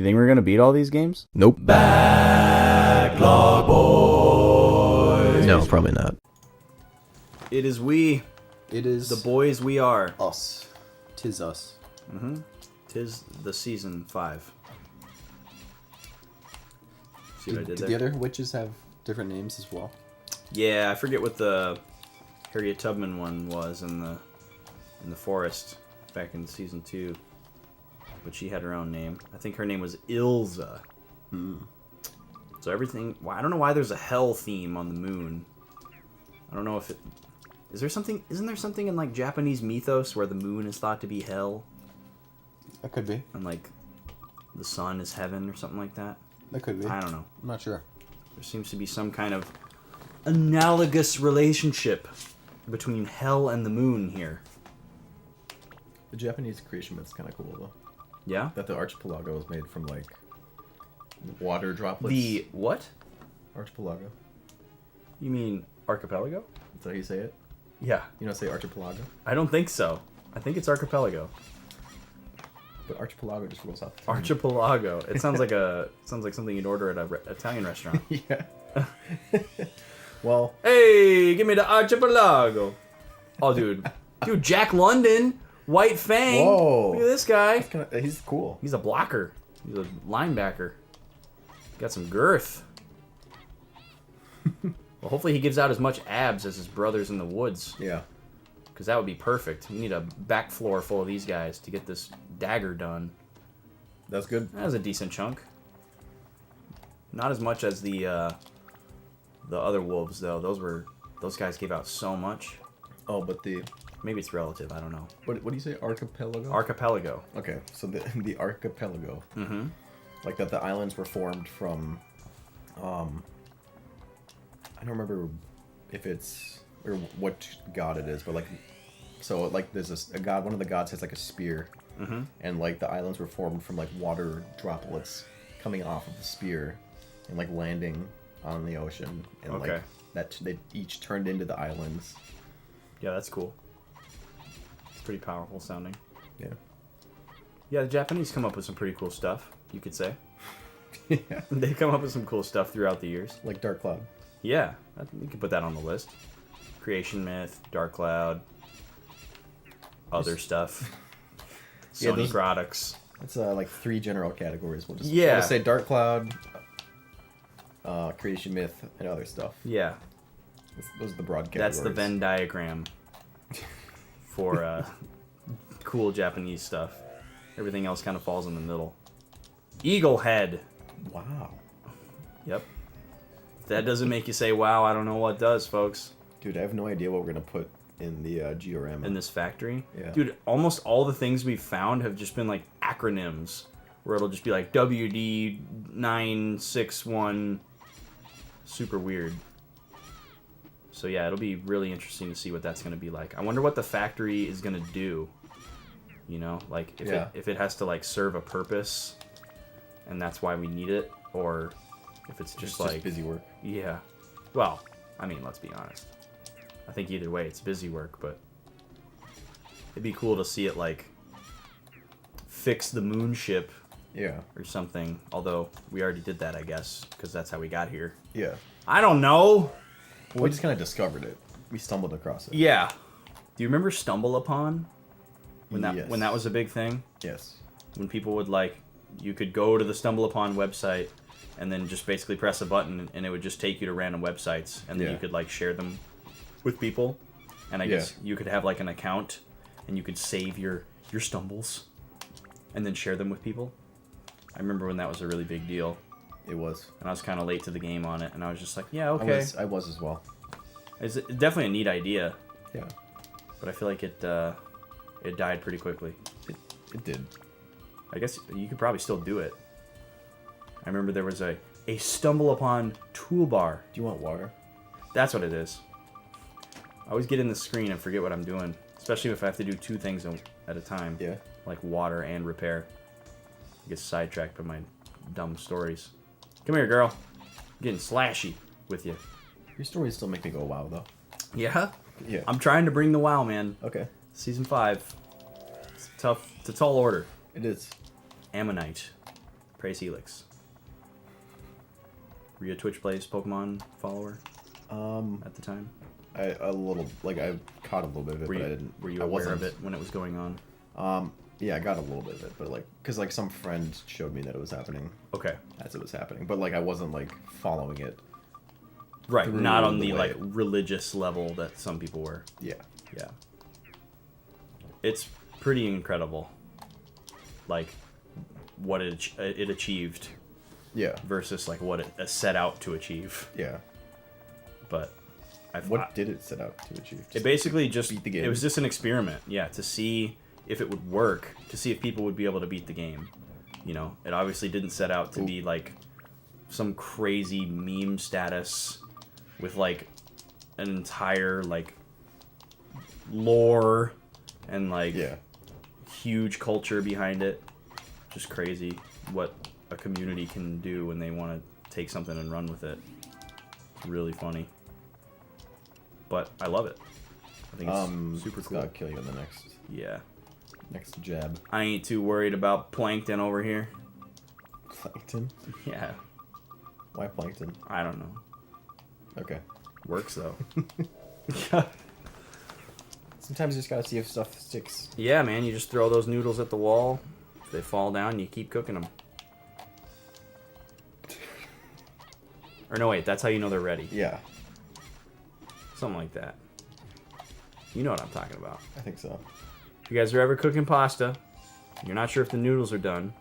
You think we're gonna beat all these games? Nope. Backlog boys. No, probably not. It is we, It is the boys we are. us. 'Tis us. Tis the season 5. See what I did Did there? the other witches have different names as well? Yeah, I forget what the Harriet Tubman one was in the forest back in season 2. But she had her own name. I think her name was Ilza. So everything... Well, I don't know why there's a hell theme on the moon. I don't know if it... Is there something... Isn't there something in, like, Japanese mythos where the moon is thought to be hell? That could be. And, like, the sun is heaven or something like that? That could be. I don't know. I'm not sure. There seems to be some kind of analogous relationship between hell and the moon here. The Japanese creation myth's kind of cool, though. Yeah? That the archipelago was made from, like, water droplets. The what? Archipelago. You mean archipelago? That's how you say it? Yeah. You don't say archipelago? I don't think so. I think it's archipelago. But archipelago just rolls off the tongue. Archipelago. It sounds like something you'd order at a Italian restaurant. Yeah. Well, Hey, give me the archipelago. Oh, dude, Jack London, White Fang. Whoa. Look at this guy. he's cool. He's a blocker. He's a linebacker. Got some girth. Well, hopefully he gives out as much abs as his brothers in the woods, Yeah. because that would be perfect. We need a back floor full of these guys to get this dagger done. That's good. That was a decent chunk. Not as much as the other wolves, though. Those guys gave out so much. Oh, but the... Maybe it's relative. I don't know. What do you say? Archipelago? Archipelago. Okay, so the archipelago. Mm-hmm. Like that the islands were formed from... I don't remember if it's... or what god it is, but like... So, like, there's a god... One of the gods has, like, a spear. Mm-hmm. And, like, the islands were formed from, like, water droplets coming off of the spear and, like, landing on the ocean. And, Okay. like, that they each turned into the islands. Yeah, that's cool. It's pretty powerful sounding. Yeah. Yeah, the Japanese come up with some pretty cool stuff, you could say. Yeah. They come up with some cool stuff throughout the years. Like Dark Cloud. Yeah, you can put that on the list. Creation Myth, Dark Cloud, other stuff. Yeah, Sony those- products. It's like 3 general categories. We'll just, Yeah. we'll just say Dark Cloud, Creation Myth, and other stuff. Yeah, Those are the broad categories. that's the Venn diagram for cool Japanese stuff. Everything else kind of falls in the middle. Eagle head. Wow. Yep. If that doesn't make you say, wow, I don't know what does, folks. Dude, I have no idea what we're going to put in the GRM. In this factory. Yeah. Dude, almost all the things we've found have just been like acronyms. Where it'll just be like WD961. Super weird. So yeah, it'll be really interesting to see what that's going to be like. I wonder what the factory is going to do. You know, like if it has to like serve a purpose, and that's why we need it, or if it's just like busy work. Yeah. Well, I mean, let's be honest. I think either way, it's busy work, but it'd be cool to see it like fix the moon ship Yeah. or something. Although we already did that, I guess, because that's how we got here. Yeah. I don't know. Well, we just kind of discovered it. We stumbled across it. Yeah. Do you remember Stumble Upon? When Yes. that was a big thing? Yes. When people would like, you could go to the Stumble Upon website and then just basically press a button and it would just take you to random websites and then Yeah. you could like share them with people. And I guess Yeah. you could have like an account and you could save your stumbles and then share them with people. I remember when that was a really big deal. It was. And I was kind of late to the game on it and I was just like, yeah, okay. I was as well. It's definitely a neat idea, Yeah. but I feel like it died pretty quickly. It did. I guess you could probably still do it. I remember there was a Stumble Upon toolbar. Do you want water? That's what it is. I always get in the screen and forget what I'm doing, especially if I have to do 2 things at a time. Yeah. Like water and repair. I get sidetracked by my dumb stories. Come here, girl. I'm getting slashy with you. Your stories still make me go wow, though. Yeah? Yeah. I'm trying to bring the WoW, man. Okay. Season 5. It's tough. It's a tall order. It is. Ammonite. Praise Helix. Were you a Twitch Plays Pokemon follower at the time? I caught a little bit of it, but I didn't. Were you I aware wasn't. of it when it was going on? Yeah, I got a little bit of it, but because some friend showed me that it was happening Okay. as it was happening, but I wasn't following it. Right, Through not on the the way. religious level that some people were. Yeah. Yeah. It's pretty incredible. What it achieved Yeah. versus what it set out to achieve. Yeah. But What did it set out to achieve? it basically just beat the game? it was just an experiment, yeah, to see if it would work, to see if people would be able to beat the game. It obviously didn't set out to be some crazy meme status with an entire lore and Yeah. huge culture behind it. Just crazy what a community can do when they want to take something and run with it. It's really funny. But I love it. I think it's super cool. I'll kill you in the next jab. I ain't too worried about Plankton over here. Plankton? Yeah, Why plankton? I don't know. Okay. Works though. Sometimes you just gotta see if stuff sticks. Yeah, man, you just throw those noodles at the wall. If they fall down, you keep cooking them. Or no, wait, that's how you know they're ready. Yeah, Something like that. You know what I'm talking about. I think so. If you guys are ever cooking pasta, you're not sure if the noodles are done,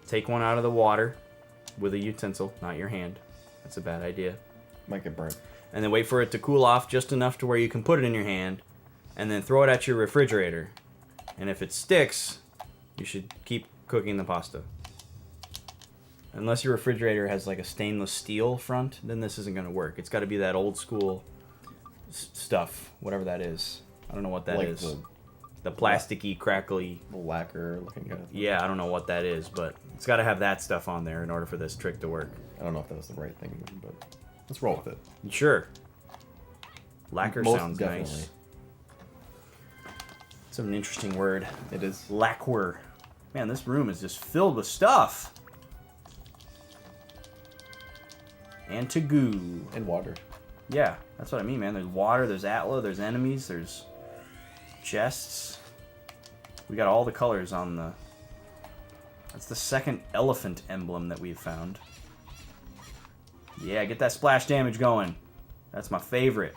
take one out of the water with a utensil, not your hand. That's a bad idea. Might get burnt. And then wait for it to cool off just enough to where you can put it in your hand, and then throw it at your refrigerator. And if it sticks, you should keep cooking the pasta. Unless your refrigerator has a stainless steel front, then this isn't going to work. It's got to be that old school stuff, whatever that is. I don't know what that is. The plasticky, crackly... The lacquer looking kind of thing. Yeah, I don't know what that is, but it's got to have that stuff on there in order for this trick to work. I don't know if that was the right thing, but let's roll with it. Sure. Lacquer Most sounds definitely. nice. It's an interesting word. It is. Lacquer. Man, this room is just filled with stuff. And to goo. And water. Yeah, that's what I mean, man. There's water, there's Atla, there's enemies, there's chests. We got all the colors on the... That's the second elephant emblem that we've found. Yeah, get that splash damage going. That's my favorite.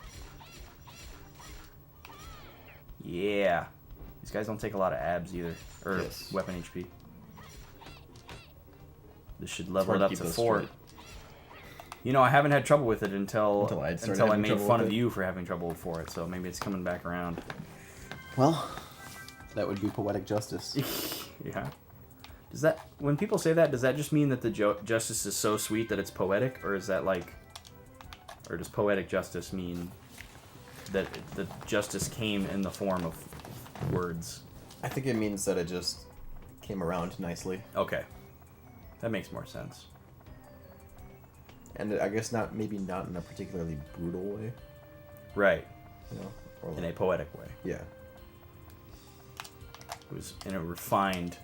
Yeah. These guys don't take a lot of abs either. Or Yes. weapon HP. This should level hard it to up keep to those 4. straight. I haven't had trouble with it until started I having made trouble fun with of it. you for having trouble for it. So maybe it's coming back around. Well, that would be poetic justice. Yeah. Does that, when people say that, does that just mean that the justice is so sweet that it's poetic, or is that or does poetic justice mean that the justice came in the form of words? I think it means that it just came around nicely. Okay, that makes more sense. And I guess maybe not in a particularly brutal way, Right, you know? Or in a poetic way. yeah. It was in a refined,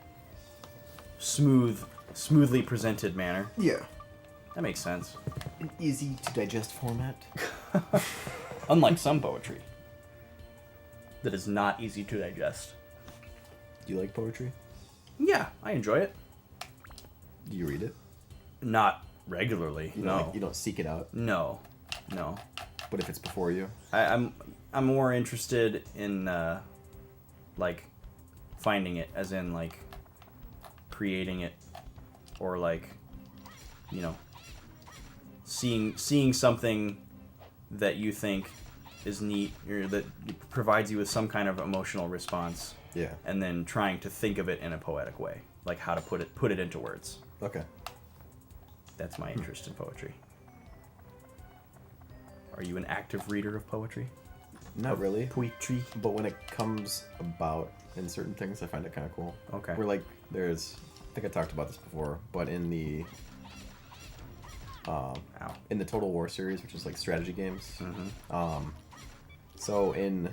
smoothly presented manner. Yeah. That makes sense. An easy to digest format. Unlike some poetry that is not easy to digest. Do you like poetry? Yeah, I enjoy it. Do you read it? Not regularly. You No. don't, you don't seek it out, No. but if it's before you, I'm more interested in finding it, as in creating it, or seeing something that you think is neat, or that provides you with some kind of emotional response, yeah. and then trying to think of it in a poetic way, like how to put it into words. Okay. That's my interest in poetry. Are you an active reader of poetry? Not really, Poetry. but when it comes about in certain things, I find it kind of cool. Okay. Where there's, I think I talked about this before, but in the Ow. in the Total War series, which is strategy games. Mm-hmm. So in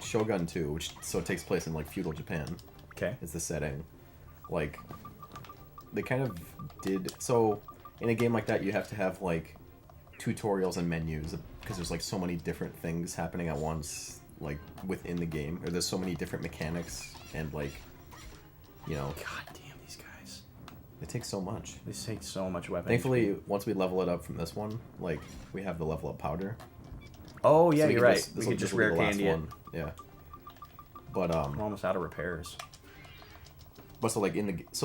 Shogun 2, which takes place in feudal Japan, Okay. is the setting. they kind of did so in a game like that. You have to have like tutorials and menus because there's like so many different things happening at once, like within the game, or there's so many different mechanics and like, you know, God damn these guys. it takes so much. They take so much weapon. Thankfully, once we level it up from this one, like we have the level up powder. Oh yeah, So we you're can right. We could this just will be rare the last candy it. one. Yeah. But We're almost out of repairs. But so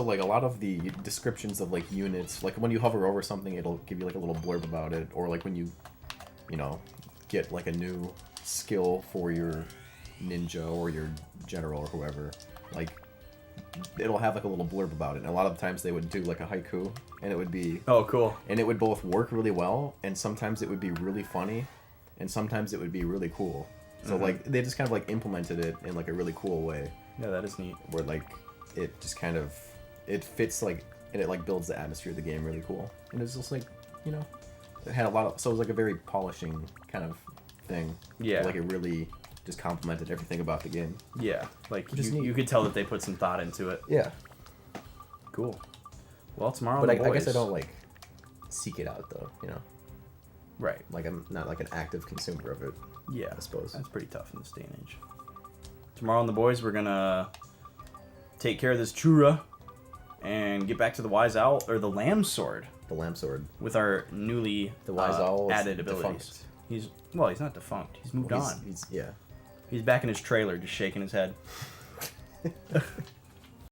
like a lot of the descriptions of like units, like when you hover over something, it'll give you like a little blurb about it, or like when you know, get like a new skill for your ninja or your general or whoever, like it'll have like a little blurb about it. And a lot of times they would do like a haiku, and it would be Oh, cool. and it would both work really well, and sometimes it would be really funny, and sometimes it would be really cool. So like they just kind of like implemented it in like a really cool way, Yeah, that is neat. where like it just kind of it fits like, and it like builds the atmosphere of the game really cool. And it's just like, you know, it had a lot of, so it was like a very polishing kind of thing. Yeah. Like it really just complemented everything about the game. Yeah, like Which is neat. you could tell that they put some thought into it. Yeah. Cool. Well, tomorrow. But the I guess I boys. don't like seek it out though, you know. Right. Like I'm not like an active consumer of it. Yeah, I suppose. that's pretty tough in this day and age. Tomorrow on the boys, we're gonna take care of this chura and get back to the wise owl or the lamb sword The lamp sword. with our newly The wise owl is added abilities. defunct. He's not defunct. He's moved on. He's yeah. He's back in his trailer, just shaking his head.